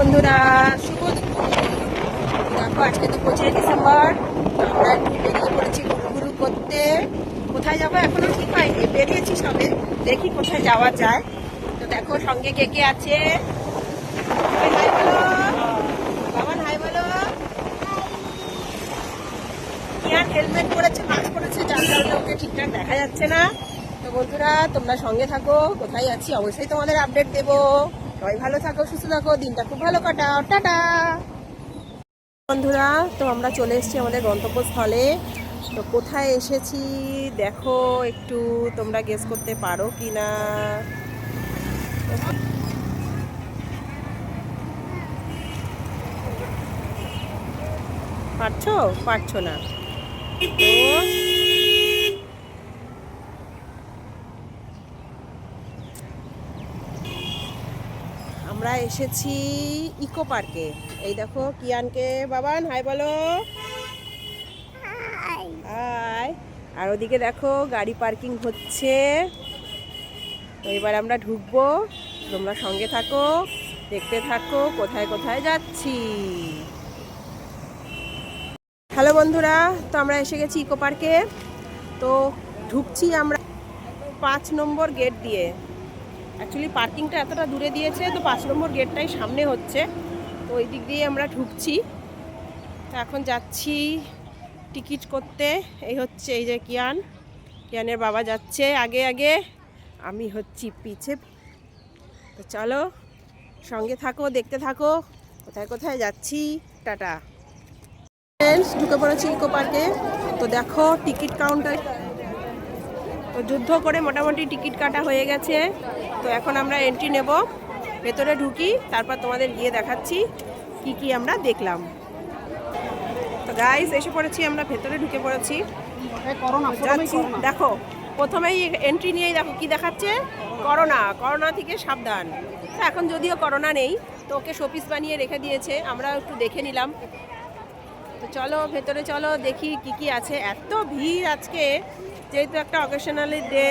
বন্ধুরা, শুভ দুপুর। দেখো আজকে তো 25 ডিসেম্বর। আমরা একটু বেরিয়ে পড়েছি ঘুরঘুরু করতে। কোথায় যাবো এখনো ঠিক হয়নি, বেরিয়েছি সবে, দেখি কোথায় যাওয়া যায়। তো দেখো সঙ্গে কে কে আছে। হাই বলো বাবান, হাই বলো। ইয়ার হেলমেট পরেছে, মাস্ক পরেছে, যার কারণে ওকে ঠিকঠাক দেখা যাচ্ছে না। তো বন্ধুরা তোমরা সঙ্গে থাকো, কোথায় আছি অবশ্যই তোমাদের আপডেট দেবো। সবাই ভালো থাকো, সুস্থ থাকো, দিনটা খুব ভালো কাটাও। টাটা বন্ধুরা। তো আমরা চলে এসেছি আমাদের গন্তব্যস্থলে। তো কোথায় এসেছি দেখো, একটু তোমরা গেস করতে পারো কি না। পারছো না তো আমরা এসেছি ইকো পার্কে। এই দেখো কিয়ানকে, বাবান হাই বলো। হাই। আর ওদিকে দেখো গাড়ি পার্কিং হচ্ছে। তো এবার আমরা ঢুকবো, তোমরা সঙ্গে থাকো, দেখতে থাকো কোথায় কোথায় যাচ্ছি। হ্যালো বন্ধুরা, তো আমরা এসে গেছি ইকো পার্কে। তো ঢুকছি আমরা 5 নম্বর গেট দিয়ে। অ্যাকচুয়ালি পার্কিংটা এতটা দূরে দিয়েছে, তো 5 নম্বর গেটটাই সামনে হচ্ছে। তো ওই দিক দিয়ে আমরা ঢুকছি। তো এখন যাচ্ছি টিকিট করতে। এই হচ্ছে, এই যে কিয়ানের বাবা যাচ্ছে আগে আগে, আমি হচ্ছি পিছে। তো চলো সঙ্গে থাকো, দেখতে থাকো কোথায় কোথায় যাচ্ছি। টাটা ফ্রেন্ডস, ঢুকে পড়েছি ইকো পার্কে। তো দেখো টিকিট কাউন্টার, তো যুদ্ধ করে মোটামুটি টিকিট কাটা হয়ে গেছে। তো এখন আমরা এন্ট্রি নেব, ভেতরে ঢুকি, তারপর তোমাদের গিয়ে দেখাচ্ছি কি কি আমরা দেখলাম। তো গাইস এসে পড়েছি, আমরা ভেতরে ঢুকে পড়েছি। যাচ্ছি, দেখো প্রথমেই এন্ট্রি নিয়েই দেখো কি দেখাচ্ছে, করোনা থেকে সাবধান। তো এখন যদিও করোনা নেই, তো ওকে শোপিস বানিয়ে রেখে দিয়েছে, আমরা একটু দেখে নিলাম। তো চলো ভেতরে চলো, দেখি কি কি আছে। এত ভিড় আজকে, যেহেতু একটা অকেশনালি ডে,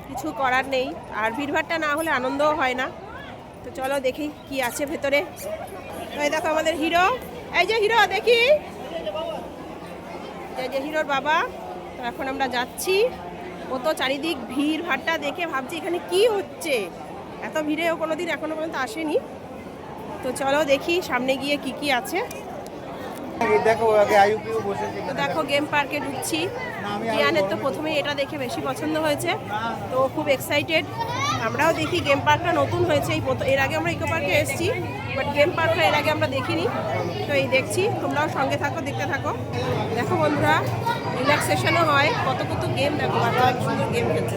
কিছু করার নেই। আর ভিড়ভাড়টা না হলে আনন্দও হয় না। তো চলো দেখি কি আছে ভেতরে। এই দেখো আমাদের হিরো, এই যে হিরো, দেখি এই যে হিরোর বাবা। তো এখন আমরা যাচ্ছি। ও তো চারিদিক ভিড় ভাড়টা দেখে ভাবছি এখানে কি হচ্ছে, এত ভিড়ে ও কোনোদিন এখনো পর্যন্ত আসেনি। তো চলো দেখি সামনে গিয়ে কি কি আছে। তো দেখো গেম পার্কে ঢুকছি। কিয়ানের তো প্রথমেই এটা দেখে বেশি পছন্দ হয়েছে, তো খুব এক্সাইটেড। আমরাও দেখি, গেম পার্কটা নতুন হয়েছে, এর আগে আমরা ইকো পার্কে এসেছি, বাট গেম পার্কটা এর আগে আমরা দেখিনি। তো এই দেখছি, তোমরাও সঙ্গে থাকো, দেখতে থাকো। দেখো বন্ধুরা, রিল্যাক্সেশনও হয়, কত কত গেম দেখো, বাচ্চারা কি সুন্দর গেম খেলছে।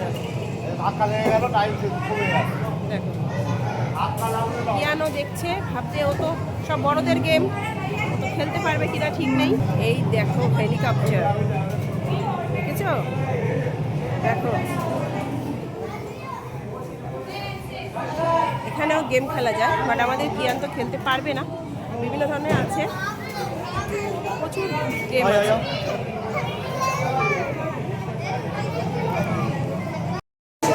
দেখো কিয়ানও দেখছে, ভাবছে ও তো সব বড়দের গেম, তো খেলতে পারবে কিনা ঠিক নেই। এই দেখো হেলিকপ্টার, দেখেছো? দেখো এখানেও গেম খেলা যায়, বাট আমাদের কিয়ান তো খেলতে পারবে না। বিভিন্ন ধরনের আছে, প্রচুর গেম আছে।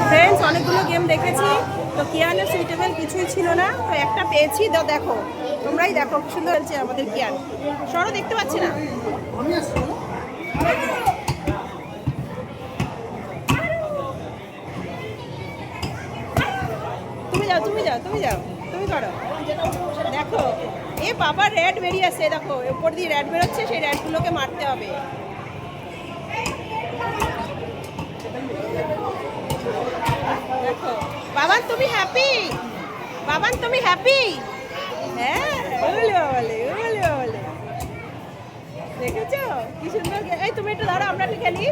ফ্রেন্ডস অনেকগুলো গেম দেখেছি, তো কিয়ানের সুইটেবল কিছুই ছিল না, তো একটা পেয়েছি। তো দেখো, তোমরাই দেখো কি সুন্দর হচ্ছে আমাদের কিয়ান। সরো, দেখতে পাচ্ছি না। তুমি করো। দেখো এ বাবা, রেড বেরিয়ে আসছে, দেখো উপর দিয়ে রেড বেরোচ্ছে, সেই রেডগুলোকে মারতে হবে। দেখো বাবান, তুমি হ্যাপি? বাবান তুমি হ্যাপি? হ্যাঁ, বলে দেখেছো কি সুন্দর। এই তুমি একটু ধরো, আমরা একটু খেলি,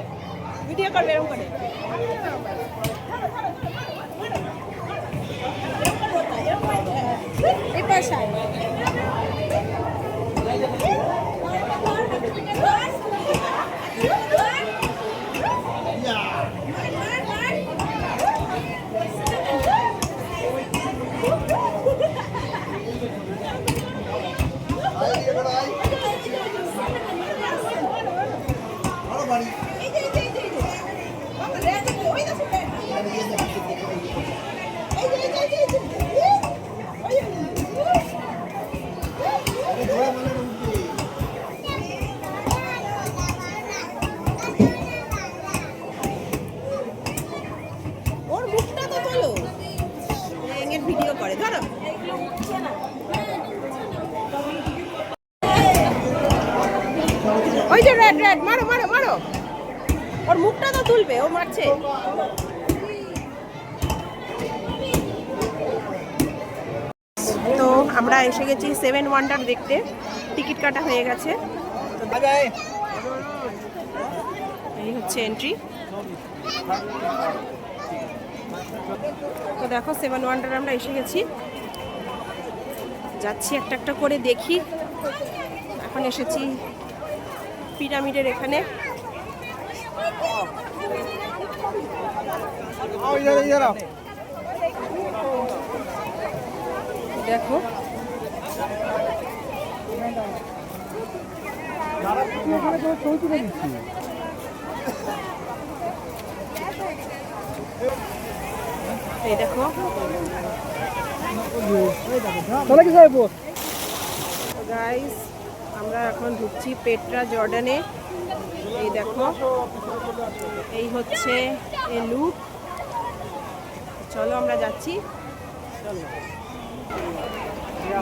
ভিডিও করবে এরকম করে। এই পাশে মারো। ওই যে রেড রেড, মারো মারো মারো। ওর মুখটা তো তুলবে, ও মারছে। তো আমরা এসে গেছি 7 ওয়ান্ডার দেখতে। টিকিট কাটা হয়ে গেছে। এই হচ্ছে এন্ট্রি। তো দেখো 7 ওয়ান্ডার আমরা এসে গেছি, যাচ্ছি একটা একটা করে দেখি। এখন এসেছি পিরামিডের এখানে। দেখো এই দেখো গাইস, আমরা এখন ঢুকছি পেট্রা জর্ডানে। এই দেখো, এই হচ্ছে এই লুক। চলো আমরা যাচ্ছি।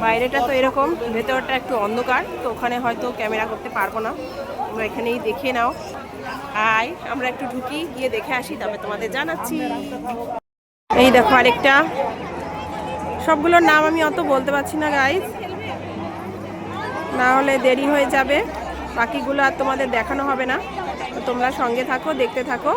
বাইরেটা তো এরকম, ভেতরটা একটু অন্ধকার, তো ওখানে হয়তো ক্যামেরা করতে পারবো না। তোমরা এখানেই দেখে নাও। আয় আমরা একটু ঢুকি, গিয়ে দেখে আসি, তবে তোমাদের জানাচ্ছি। এই দেখো আরেকটা। সবগুলোর নাম আমি অত বলতে পারছি না গাইস, না হলে দেরি হয়ে যাবে। বাকিগুলো আর তোমাদের দেখানো হবে না, তো তোমরা সঙ্গে থাকো, দেখতে থাকো।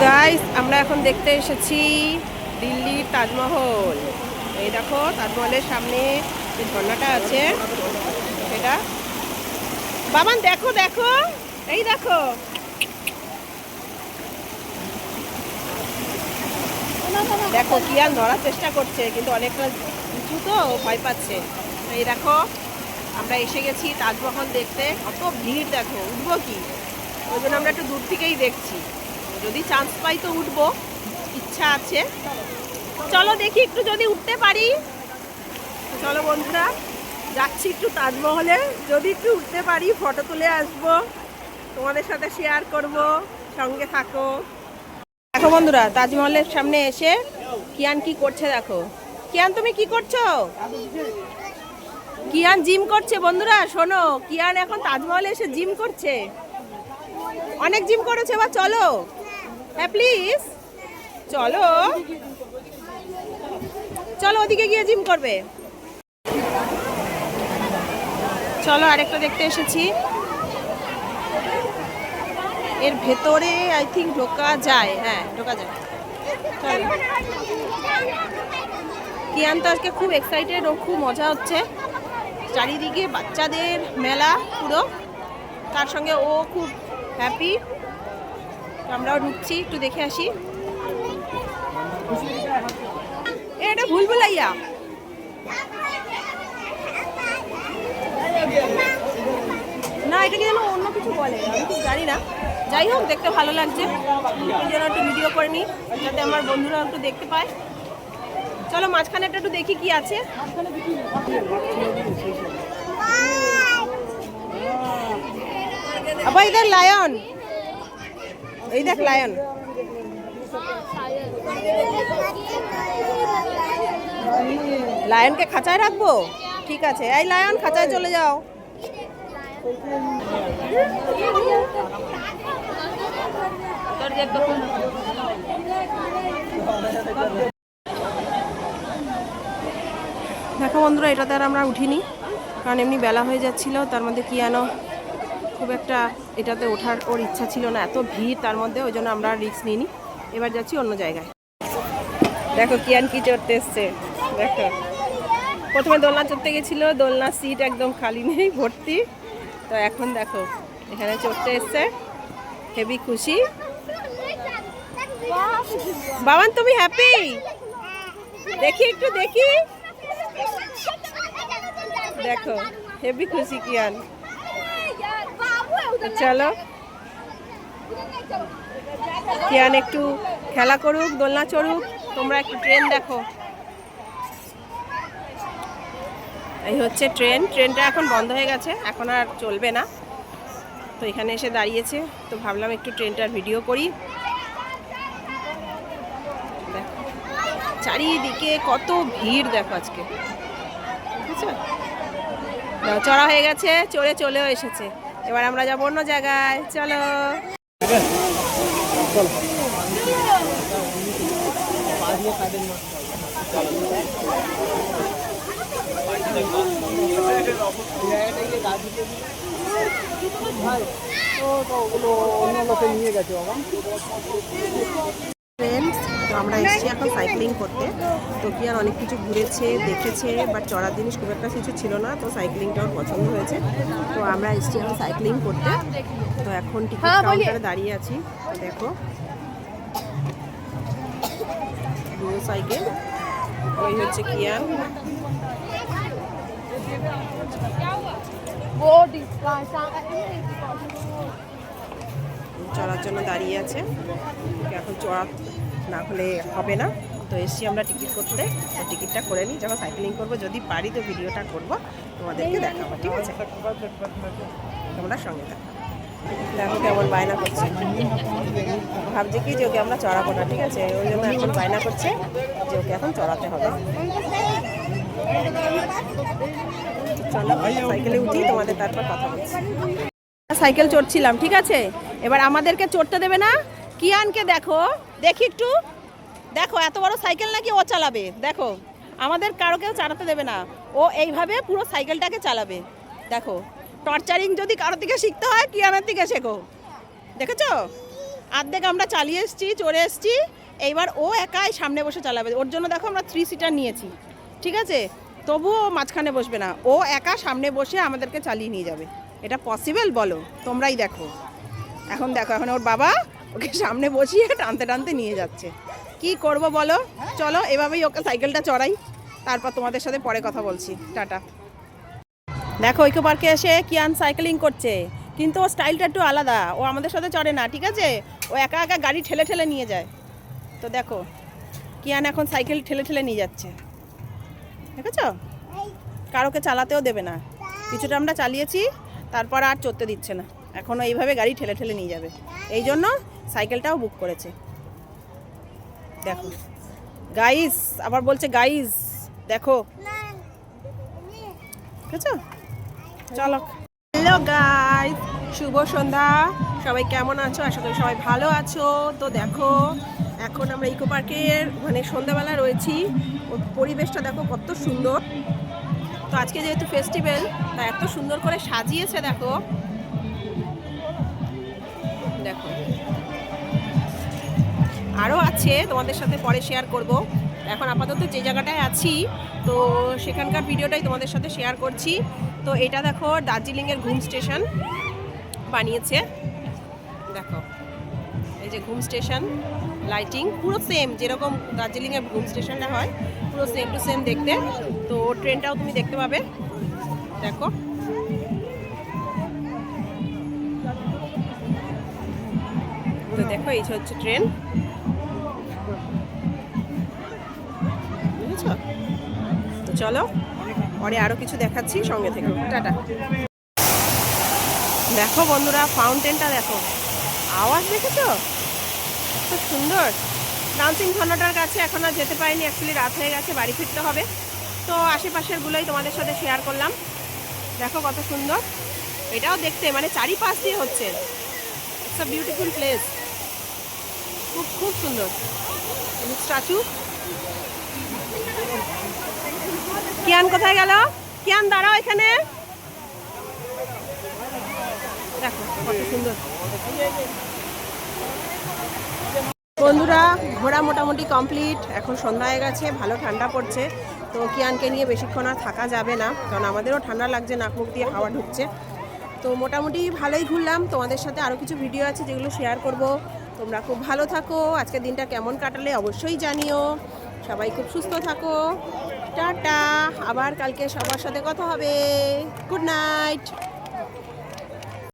গাইস, আমরা এখন দেখতে এসেছি দিল্লির তাজমহল। এই দেখো তাজমহলের সামনে যে ঝর্ণাটা আছে সেটা। বাবান দেখো দেখো, এই দেখো। দেখো কিয়ান ধরার চেষ্টা করছে, কিন্তু অনেকটা উঁচু তো ভয় পাচ্ছে। এই দেখো আমরা এসে গেছি তাজমহল দেখতে। কত ভিড় দেখো, উঠবো কি? ওই জন্য আমরা একটু দূর থেকেই দেখছি। যদি চান্স পাই তো উঠবো, ইচ্ছা আছে। চলো দেখি একটু যদি উঠতে পারি। চলো বন্ধুরা, যাচ্ছি একটু তাজমহলে। যদি একটু উঠতে পারি ফটো তুলে আসবো, তোমাদের সাথে শেয়ার করব, সঙ্গে থাকো। দেখো বন্ধুরা, তাজমহলের সামনে এসে কিয়ান কি করছে দেখো। কিয়ান তুমি কি করছো? কিয়ান জিম করছে বন্ধুরা। শোনো, কিয়ান এখন তাজমহলে এসে জিম করছে। অনেক জিম করেছে। বা চলো, হ্যাঁ প্লিজ চলো চলো, ওদিকে গিয়ে জিম করবে। চলো আরেকটা দেখতে এসেছি। এর ভেতরে আই থিঙ্ক ঢোকা যায়। হ্যাঁ ঢোকা যায়। চলো। কিয়ান তো আজকে খুব এক্সাইটেড, ও খুব মজা হচ্ছে। চারিদিকে বাচ্চাদের মেলা পুরো, তার সঙ্গে ও খুব হ্যাপি। আমরাও ঢুকছি, একটু দেখে আসি। এটা ভুলভুলাইয়া। না, এটা কি যেন অন্য কিছু বলে, আমি ঠিক জানি না। যাই হোক, দেখতে ভালো লাগছে, এই জন্য একটু ভিডিও করে নিই, যাতে আমার বন্ধুরা একটু দেখতে পায়। চলো মাঝখানে একটু দেখি কি আছে। আবার ইধার লায়ন, এই দেখ লায়ন। লায়নকে খাঁচায় রাখবো? ঠিক আছে, এই লায়ন খাঁচায় চলে যাও। দেখো বন্ধুরা, এটাতে আর আমরা উঠিনি, কারণ এমনি বেলা হয়ে যাচ্ছিল। তার মধ্যে কিয়ানো খুব একটা এটাতে ওঠার ওর ইচ্ছা ছিল না, এত ভিড় তার মধ্যে, ওই জন্য আমরা রিস্ক নিইনি। এবার যাচ্ছি অন্য জায়গায়। দেখো কিয়ান কি চড়তে এসছে। দেখো, প্রথমে দোলনা চড়তে গেছিল, দোলনা সিট একদম খালি নেই, ভর্তি। তো এখন দেখো এখানে চড়তে এসছে, হেভি খুশি। বাবান তুমি হ্যাপি? দেখি একটু দেখি। দেখো হেভি খুশি কিয়ান। চলো কিয়ান একটু খেলা করুক, দোলনা চড়ুক, তোমরা একটু ট্রেন দেখো। এই হচ্ছে ট্রেনটা এখন বন্ধ হয়ে গেছে, এখন আর চলবে না। তো এখানে এসে দাঁড়িয়েছে, তো ভাবলাম একটু ট্রেনটার ভিডিও করি। চারিদিকে কত ভিড় দেখো আজকে, বুঝছো? চড়া হয়ে গেছে, চলেও এসেছে। এবার আমরা যাবো অন্য জায়গায়, চলো। ফ্রেন্ডস, তো আমরা এসেছি এখন সাইক্লিং করতে। তো কি আর অনেক কিছু ঘুরেছে, দেখেছে, বাট চড়ার জিনিস খুব একটা কিছু ছিল না, তো সাইক্লিংটাও পছন্দ হয়েছে। তো আমরা এসেছি এখন সাইক্লিং করতে। তো এখন টিকিট কাউন্টারে দাঁড়িয়ে আছি, দেখো দুটো সাইকেল, ওই হচ্ছে কিয়ান। চড়ার জন্য দাঁড়িয়ে আছে, এখন চড়া না হলে হবে না। তো এসছি আমরা টিকিট করতে, টিকিটটা করে নিই, যখন সাইক্লিং করবো যদি পারি তো ভিডিওটা করবো, তোমাদেরকে দেখাবো, ঠিক আছে? তোমরা সঙ্গে থাকো। দেখো কেমন বায়না করছে, ভাবছে কি যে ওকে আমরা চড়াবো না, ঠিক আছে? ওই জন্য এখন বায়না করছে যে ওকে এখন চড়াতে হবে। চলো সাইকেলে উঠি, তোমাদের তারপর কথা বলছি। সাইকেল চড়ছিলাম, ঠিক আছে? এবার আমাদেরকে চড়তে দেবে না। কিয়ানকে দেখো, দেখি একটু, দেখো এত বড় সাইকেল নাকি ও চালাবে। দেখো আমাদের কারো কেউ চালাতে দেবে না, ও এইভাবে পুরো সাইকেলটাকে চালাবে। দেখো, টর্চারিং যদি কারোর দিকে শিখতে হয় কিয়ানের দিকে শেখো। দেখেছো, আর্ধেক আমরা চালিয়ে এসছি, চড়ে এসছি, এইবার ও একাই সামনে বসে চালাবে। ওর জন্য দেখো আমরা 3 সিটার নিয়েছি, ঠিক আছে? তবুও মাঝখানে বসবে না, ও একা সামনে বসে আমাদেরকে চালিয়ে নিয়ে যাবে। এটা পসিবল বলো? তোমরাই দেখো। এখন দেখো, এখন ওর বাবা ওকে সামনে বসিয়ে টানতে টানতে নিয়ে যাচ্ছে। কি করব বলো? চলো এভাবেই ওকে সাইকেলটা চড়াই, তারপর তোমাদের সাথে পরে কথা বলছি। টাটা। দেখো ইকো পার্কে এসে কিয়ান সাইকেলিং করছে, কিন্তু ও স্টাইলটা একটু আলাদা। ও আমাদের সাথে চড়ে না, ঠিক আছে? ও একা একা গাড়ি ঠেলে ঠেলে নিয়ে যায়। তো দেখো কিয়ান এখন সাইকেল ঠেলে ঠেলে নিয়ে যাচ্ছে, দেখেছো? কারোকে চালাতেও দেবে না। কিছুটা আমরা চালিয়েছি, তারপর আর চড়তে দিচ্ছে না, এখনও এইভাবে গাড়ি ঠেলে ঠেলে নিয়ে যাবে। এই জন্য সাইকেলটাও বুক করেছে। দেখো গাইস, আবার বলছে গাইস, দেখো, বুঝছো? চলো। হ্যালো গাইস, শুভ সন্ধ্যা। সবাই কেমন আছো? আশা করি সবাই ভালো আছো। তো দেখো এখন আমরা ইকো পার্কের মানে সন্ধ্যাবেলা রয়েছি। পরিবেশটা দেখো কত সুন্দর। তো আজকে যেহেতু ফেস্টিভ্যাল, তা এত সুন্দর করে সাজিয়েছে। দেখো দেখো, আরও আছে, তোমাদের সাথে পরে শেয়ার করব। এখন আপাতত যে জায়গাটায় আছি, তো সেখানকার ভিডিওটাই তোমাদের সাথে শেয়ার করছি। তো এটা দেখো দার্জিলিংয়ের ঘুম স্টেশন বানিয়েছে। দেখো এই যে ঘুম স্টেশন, লাইটিং পুরো সেম যেরকম দার্জিলিংয়ের ঘুম স্টেশনটা হয়, পুরো সেম টু সেম দেখতে। তো ট্রেনটাও তুমি দেখতে পাবে, দেখো। তো দেখো এই হচ্ছে ট্রেন, বুঝেছো? তো চলো পরে আরও কিছু দেখাচ্ছি, সঙ্গে থেকে। টাটা। দেখো বন্ধুরা, ফাউন্টেনটা দেখো, আওয়াজ দেখেছো? খুব সুন্দর। ডান্সিং ঝর্ণাটার কাছে এখন আর যেতে পারিনি, অ্যাকচুয়ালি রাত হয়ে গেছে, বাড়ি ফিরতে হবে। তো আশেপাশেরগুলোই তোমাদের সাথে শেয়ার করলাম। দেখো কত সুন্দর, এটাও দেখতে মানে চারিপাশ দিয়ে হচ্ছে। ইটস আ বিউটিফুল প্লেস, খুব খুব সুন্দর। স্ট্যাচু। কিয়ান কোথায় গেল? কিয়ান দাঁড়াও এখানে, দেখো কত সুন্দর। বন্ধুরা ঘোরা মোটামুটি কমপ্লিট, এখন সন্ধ্যা হয়ে গেছে, ভালো ঠান্ডা পড়ছে। তো কিয়ানকে নিয়ে বেশিক্ষণ আর থাকা যাবে না, কারণ আমাদেরও ঠান্ডা লাগছে, নাক মুখ দিয়ে হাওয়া ঢুকছে। তো মোটামুটি ভালোই ঘুরলাম, তোমাদের সাথে আরও কিছু ভিডিও আছে যেগুলো শেয়ার করব। তোমরা খুব ভালো থাকো, আজকের দিনটা কেমন কাটালে অবশ্যই জানিও। সবাই খুব সুস্থ থাকো। টাটা, আবার কালকে সবার সাথে কথা হবে। Good night.